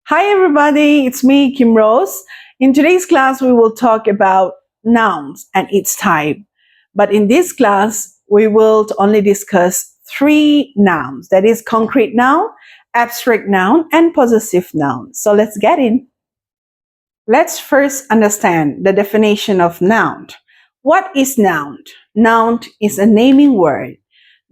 Hi everybody, it's me, Kimrose. In today's class, we will talk about nouns and its type. But in this class, we will only discuss three nouns. That is concrete noun, abstract noun, and possessive noun. So let's get in. Let's first understand the definition of noun. What is noun? Noun is a naming word.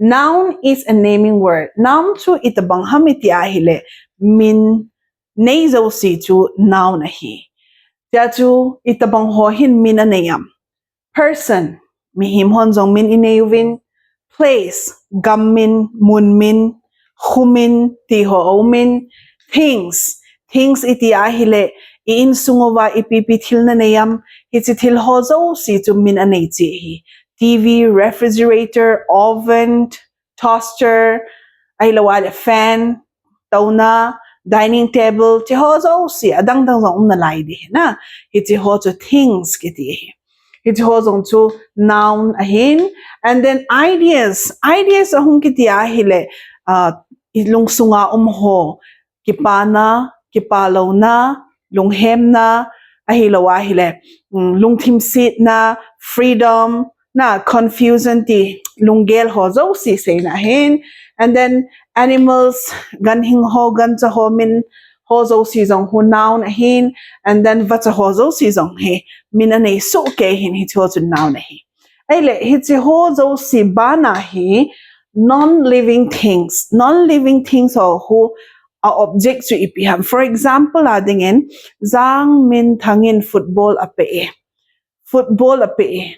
Noun is a naming word. Noun chu itabang hamiti ahile min nasal si chu noun ahi. Tia chu itabang hohin min anayam. Person mihim honzong min inayuvin. Place gammin munmin humin tiho omin. Things iti ahile in sungova ipipithil na nayam hititil hozo si chu min anay chi. TV, refrigerator, oven, toaster, ahilawala fan, tauna, dining table, ti hozo si adang dang zong nalay di na iti hozo things kiti. Iti hozo to noun ahin, and then ideas ahung kiti ahile ilung sunga umho kipana kipalaw na lunghem na ahilaw ahile lungtim sit na freedom na confusion ti lunggel hozo si say na hin, and then animals ganhing ho gan sa ho min hozo si zong hu noun ahin, and then vat sa hozo si zong he min anay su ke hin hit hozo noun ahi ayle hit si hozo si bana hi non-living things ho who are objects to ipiham. For example, adingin zang min thangin football ape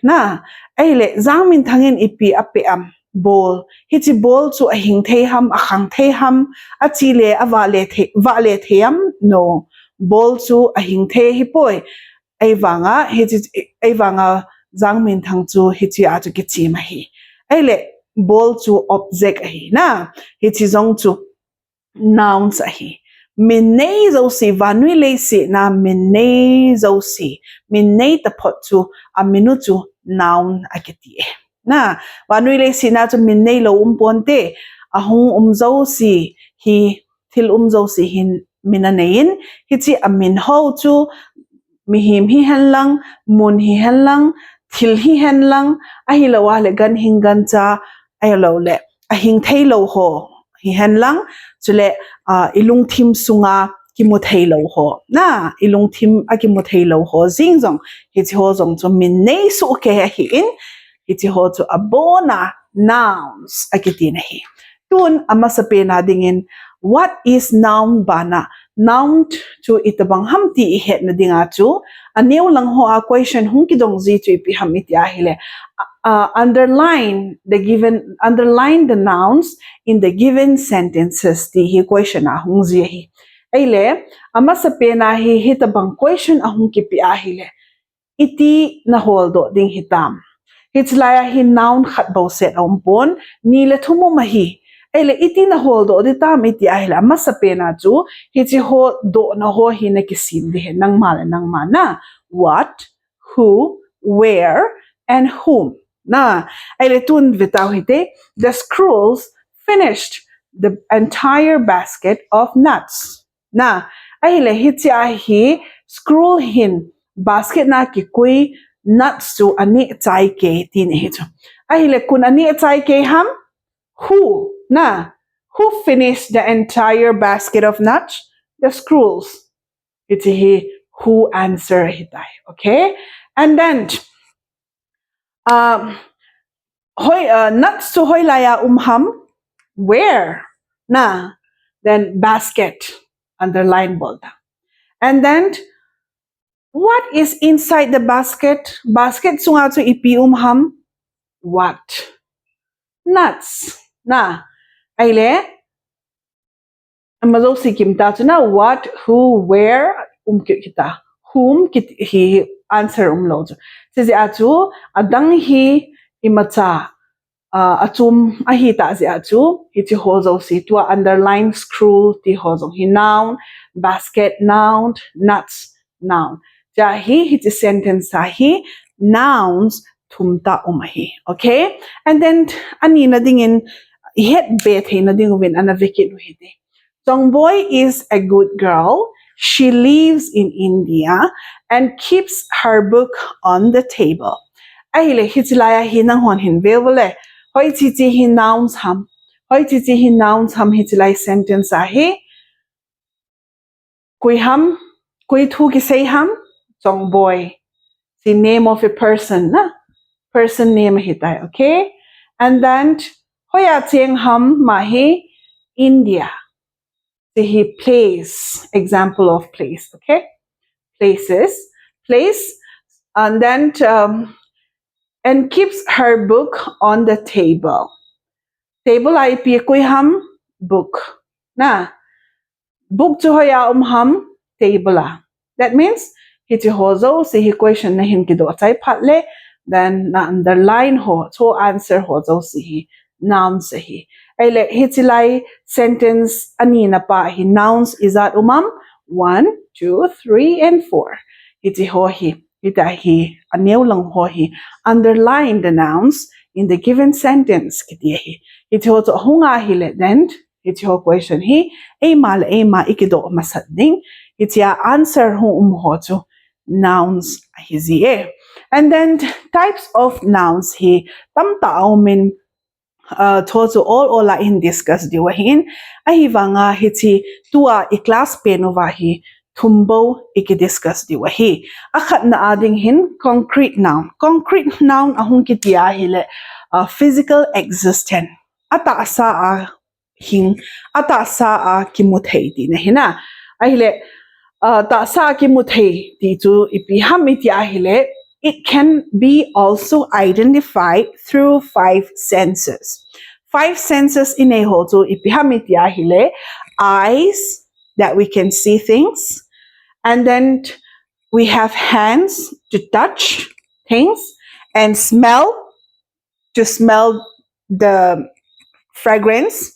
na ayle zang min thangin ipi ape am ball hiti ball chu ahing theham akhang theham achile avale theyam no ball chu ahing the hipoi aivanga hiti aivanga zang min thang chu hiti atu kichi mahi ayle ball chu object ahi na hiti zong chu nouns ahi minay zo si vanui le si na minay zo si minay tapot chu aminu chu noun akiti na vanui le si na chu minay lo umponte ahung zo si hi til zo si hin minanayin hiti amin ho chu mihim hi hen lang mun hi hen lang til hi hen lang ahilawa le gan hingan cha aylo le ahing thailo ho hi hen lang chule ilung thim sunga kimuthelo ho na ilung thim akimuthelo ho jingzong hiti ho zong chu min nei su ke hi in hiti ho chu abona nouns akitin hi tun amasape na dingin what is noun bana noun chu itabang hamti het na dinga chu aneu lang ho a question hung kidong ji chu ipi ham iti ahile underline the nouns in the given sentences ti hi question ahung ji hi aile ama sa pena hi hitabang question ahung ki pi ahile iti na holdo ding hitam hitslaya hi noun khat bo set ompon ni le thumu mahi aile iti na holdo di tam iti ahile ama sa pena chu hiti ho do na ho hi na kisin di nang mana what who where and whom na aile tun vitaw hite the squirrels finished the entire basket of nuts na aile hiti ahi squirrel hin basket na ki kui nuts chu ani chai ke tin hi chu aile kun ani chai ke ham who finished the entire basket of nuts the squirrels iti hi who answer hitai okay and then nuts to hoy laya umham where na then basket underline bolta and then what is inside the basket sunga to ipi umham what nuts na aile amazo sikim ta na what who where kita whom kit hi answer umlo sizi atu adang hi imacha achum ahi ta zi achu hiti hozo si to underline scroll ti hozo hi noun basket noun nuts noun ja hi hiti sentence hi nouns thumta umahi okay and then ani na dingin het bet he na dingwin ana vikit hiti Tongboy is a good girl She lives in India and keeps her book on the table. Ai le hitlaya hi nang hon hin vele. Hoi chi chi hi nouns ham. Hoi chi chi hi nouns ham hitlai sentence a hi. Kui ham, kui thu ki say ham, song boy. The name of a person, na? Person name hitai, okay? And then hoya cheng ham mahi India. The place, example of place, okay? Places, place, and then and keeps her book on the table. Table ay pi koi ham book, na? Book to hoya ham table. That means hiti hozo si hi question na hin kido chai phatle then na underline ho so answer hozo si hi noun se hi ai le hiti lai sentence ani na pa hi nouns is at 1 2 3 and 4 hiti ho hi hita hi aneu lang ho hi underline the nouns in the given sentence kiti hi hiti ho to hunga hi le then hiti ho question hi e ma ikido masading it's your answer ho to nouns hizie. And then types of nouns he tam tao min to all ola in discuss diwahin ahivanga hiti tua I class penova hi thumbo iki discuss diwahi akhat na ading hin concrete noun ahung kitia hile physical existent ata sa a hing ata sa a kimuthei di na hina ahile ta sa ki muthei ti chu ipi ham itia hile it can be also identified through 5 senses. 5 senses in a ho chu ipi ham itia hile eyes that we can see things and then we have hands to touch things and smell to smell the fragrance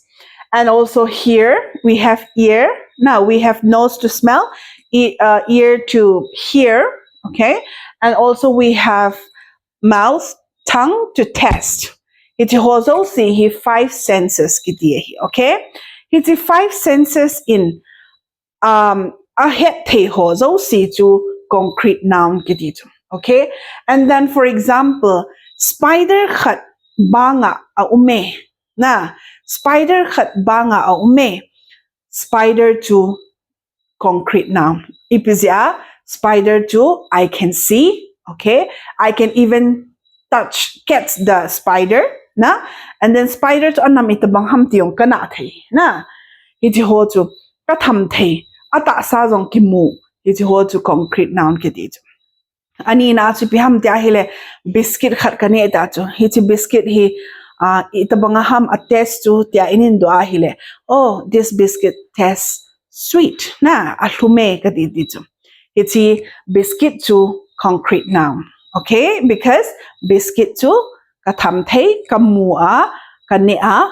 and also here we have ear now we have nose to smell ear to hear okay and also we have mouth tongue to taste it also see he 5 senses okay it's 5 senses in a het the also see to concrete noun okay and then for example spider khat banga a ume na spider khat banga a ume spider to concrete noun ipizia spider to I can see okay I can even catch the spider na and then spider to anam itabang ham tiong kana thei na iti ho to katham thei ata sa jong ki mu iti ho to concrete noun ke di ani na chu pi ham tia hile biscuit khat kane ta chu hi chi biscuit hi itabanga ham attest to tia inin do a hile oh this biscuit tastes sweet na alume ka di di chu it's biscuit to concrete noun okay because biscuit to katham thei kamua kania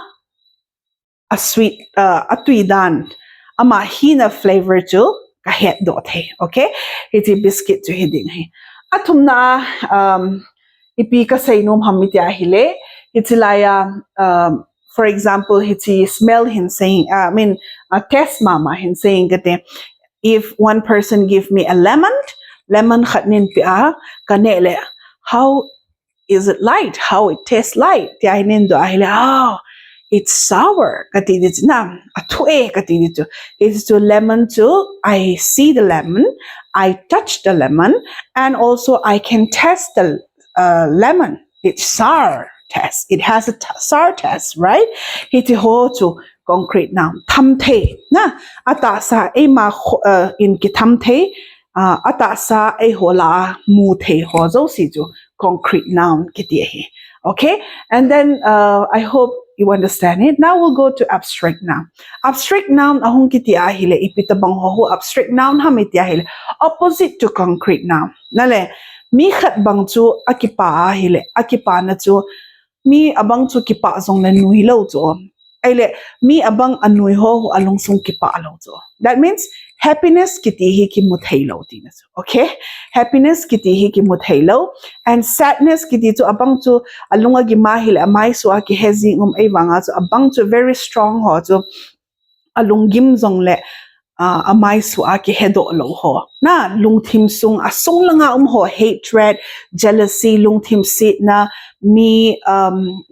a sweet atui dan ama hina flavor to ka het do the okay it's biscuit to hiding he athumna ipi ka sainom hamitia hile it's laya for example he smell him saying I mean test mama him saying that if one person give me a lemon khatnin pia kanele how is it light how it tastes light ti ainin do ahile oh it's sour katidit na atue katidit it's to lemon too I see the lemon I touch the lemon and also I can taste the lemon it's sour taste it has a sour taste right hiti ho to concrete noun thamthe na ata sa e ma in ki thamthe ata sa e hola mu the ho zo si ju concrete noun ki ti he okay and then I hope you understand it now we'll go to abstract noun ahung ki ti a hile ipitabang ho abstract noun ha mi ti a hile opposite to concrete noun nale mi khat bang chu akipa a hile akipa na chu mi abang chu kipa zong na nui lo chu aile mi abang anui ho along sung kipa lo chu that means happiness kiti hi ki muthai lo ti na okay happiness kiti hi ki muthai lo and sadness kiti chu abang chu alunga gi ma hil amai so ki hezi ai wanga chu abang chu very strong ho chu alungim zong le amai su aki hedo lo ho na lungthim sung asung langa ho hatred jealousy lungthim sit na mi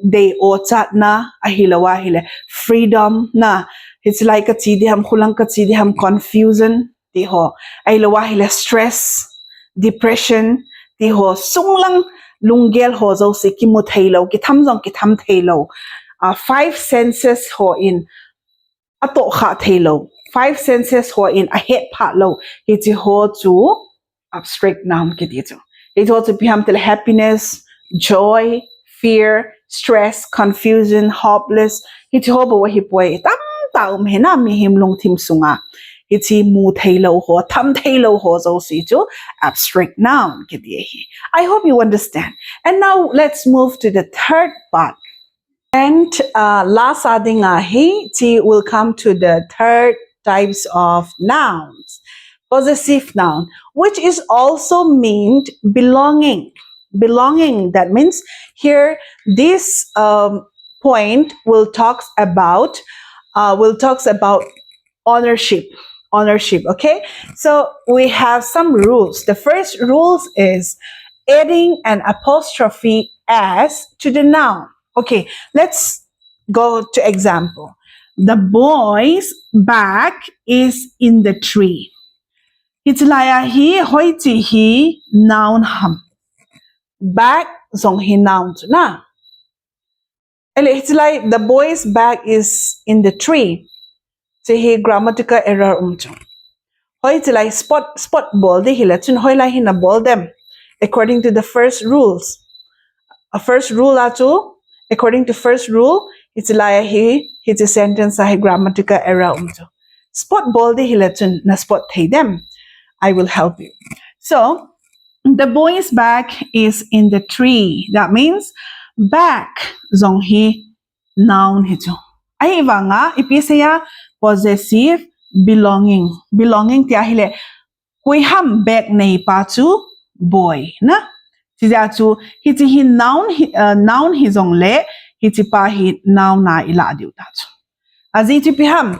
they o chat na ahilawa hile freedom na it's like a chi ham khulang ka chi ham confusion ti ho ahilawa hile stress depression ti ho sung lang lungel ho zo se ki mu thailo ki tham jong ki tham thailo five senses ho in ato kha thailo five senses ho in a het part lo it's ho to abstract noun ke ti chu it ho to biham tel happiness joy fear stress confusion hopeless it ho bo hi poi tam ta he na mi him long thim sunga it's mu thailo ho tham thailo ho zo si chu abstract noun ke ti hi I hope you understand and now let's move to the third part. And last adding he will come to the third types of nouns. Possessive noun, which is also meant belonging. Belonging, that means here this point will talks about ownership. Ownership, okay? So we have some rules. The first rules is adding an apostrophe s to the noun. Okay, let's go to example. The boy's bag is in the tree. It's like he hoiti he noun ham. Bag zong he noun na. It's like the boy's bag is in the tree. So he grammatical error Hoiti like spot ball di hila chun hoi lai hina ball them according to the first rules. A first rule ato according to first rule it's like it's a sentence a grammatical error spot ball di hilatun na spot thay them I will help you. So the boy's bag is in the tree. That means bag zong hi noun hito ay iba nga ipisaya possessive belonging tia hile kui ham bag nei pa chu boy na Sija chu hiti hi noun hi zong le hiti pa hi noun na ila diu ta chu. Azi ti piham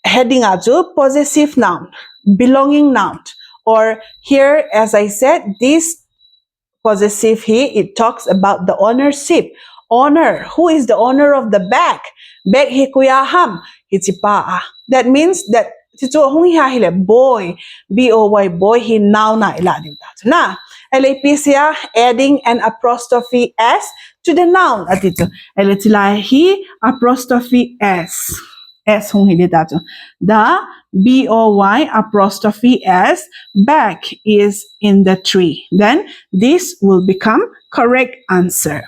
heading a chu possessive noun, belonging noun. Or here, as I said, this possessive here, it talks about the ownership. Owner, who is the owner of the bag? Bag hi kuya ham, hiti pa. That means that boy, B-O-Y, boy, he noun na ila diu ta chu na. LAPCA adding an apostrophe s to the noun atito. Eletila he apostrophe s. S hong hindi dato. The BOY apostrophe s back is in the tree. Then this will become correct answer.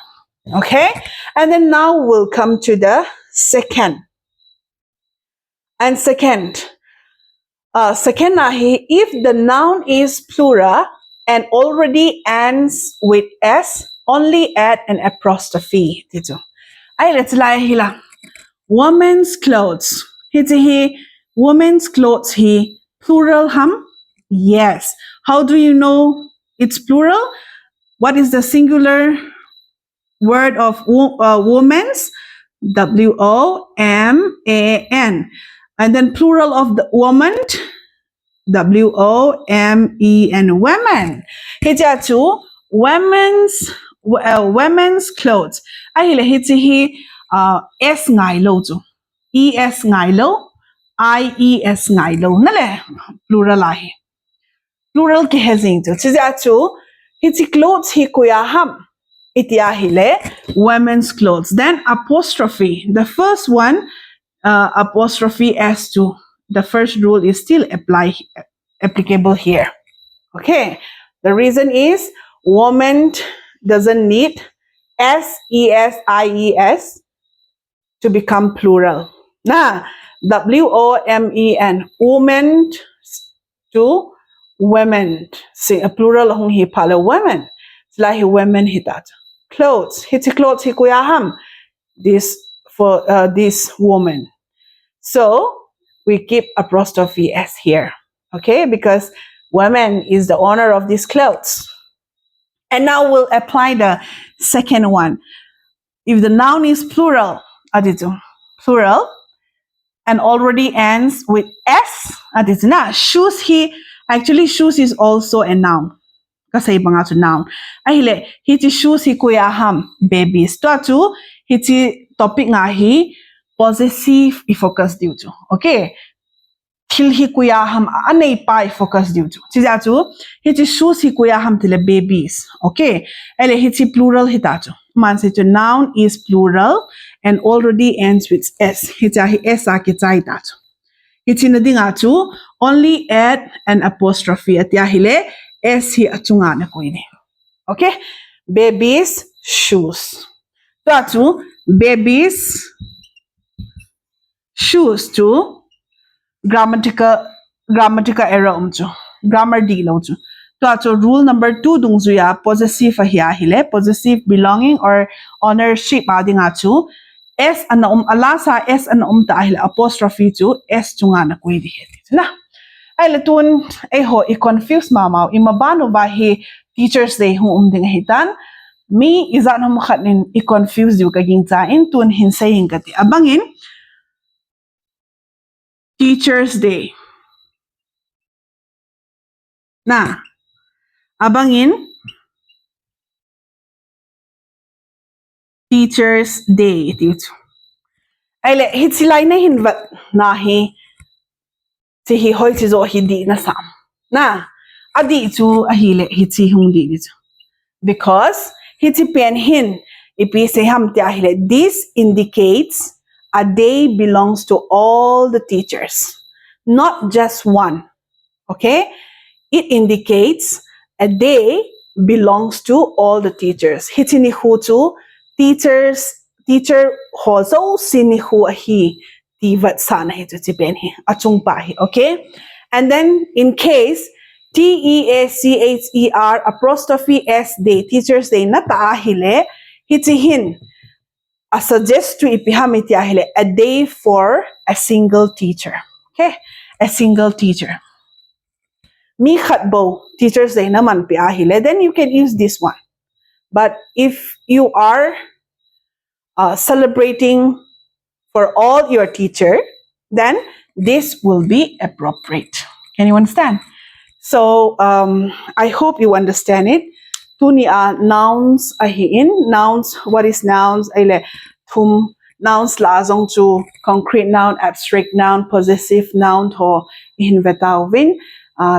Okay? And then now we'll come to the second. And second if the noun is plural and already ends with s, only add an apostrophe. Dito. Ay, let's lie hila. Woman's clothes. Hiti hi, woman's clothes hi, plural ham? Yes. How do you know it's plural? What is the singular word of woman's? W-O-M-A-N. And then plural of the woman, W-O-M-E-N, women. Hiti tu women's clothes. Ay hiti hi S ngai lo chu. E-S ngai lo, I-E-S ngai lo. Nale, plural ahi. Plural ke hezing tu. Chizia chu, hiti clothes hi kuya ham. Iti ahile, women's clothes. Then apostrophe. The first one, apostrophe S to the first rule is still applicable here. Okay. The reason is woman doesn't need S-E-S-I-E-S to become plural. Na W-O-M-E-N, woman to women. See a plural hong hi pala women. Sila hi women hitat. Clothes. Hiti clothes hi kuya ham. This for this woman. So we keep apostrophe S here. Okay, because woman is the owner of these clothes. And now we'll apply the second one. If the noun is plural, adito, plural, and already ends with S. At is na shoes actually shoes is also a noun. Kasi iba nga to noun. Ahile, hiti shoes hi kuya ham babies. To atu, hiti topic nga hi possessive i-focus due to. Okay? Til hi kuya ham anay pa i-focus due to. Tizi atu, hiti shoes hi kuya ham tile babies. Okay? Ele hiti plural hitatu. Man to noun is plural and already ends with S. Hiti hi S a kita hitatu. Hiti na din atu, only add an apostrophe at yahile S hi atunga na ko ini. Okay? Babies shoes. To atu, babies shoes to grammatical error grammar di lo to atu rule number 2 dung zuya possessive hiya hile possessive belonging or ownership ading atu S ana alasa S ana ta hile apostrophe to S tunga na kuidi heti na ay latun ay ho i-confuse mamaw imabano ba hi Teachers Day hu ding hitan mi izan hum khanin i-confuse yu kaging tain tun hinsaying kati abangin Teachers Day. Na, abangin Teachers Day ito. Ay le hit silay na hinvat nahi si hihoy si zo hindi na sam. Na, adi ito ahile hit si hindi dito. Because hit si pen hin ipi se ham ti ahile. This indicates a day belongs to all the teachers, not just one. Okay? It indicates a day belongs to all the teachers. Hitinihu to teacher hozo sinihu ahi tivat sana hito tibenhi achung pahi. Okay? And then in case TEACHER apostrophe S day, Teachers Day na taahile hitihin. I suggest to ipihamit yahile a day for a single teacher. Okay? A single teacher. Mi khatbo Teachers Day naman piahile, then you can use this one. But if you are celebrating for all your teacher, then this will be appropriate. Can you understand? So I hope you understand it. Tuni nouns ahiin. Nouns, what is nouns? Aile tum nouns lazong to concrete noun, abstract noun, possessive noun to hinvetawin.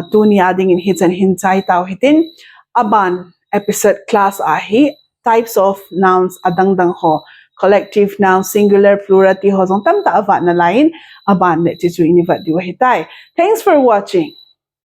Tuni ading in hits and hinsay tao hitin. Aban episode class ahi types of nouns adangdang ho. Collective noun, singular, plural, ti ho zong tam ta avat na lain. Aban net titu inivat diwa hitay. Thanks for watching.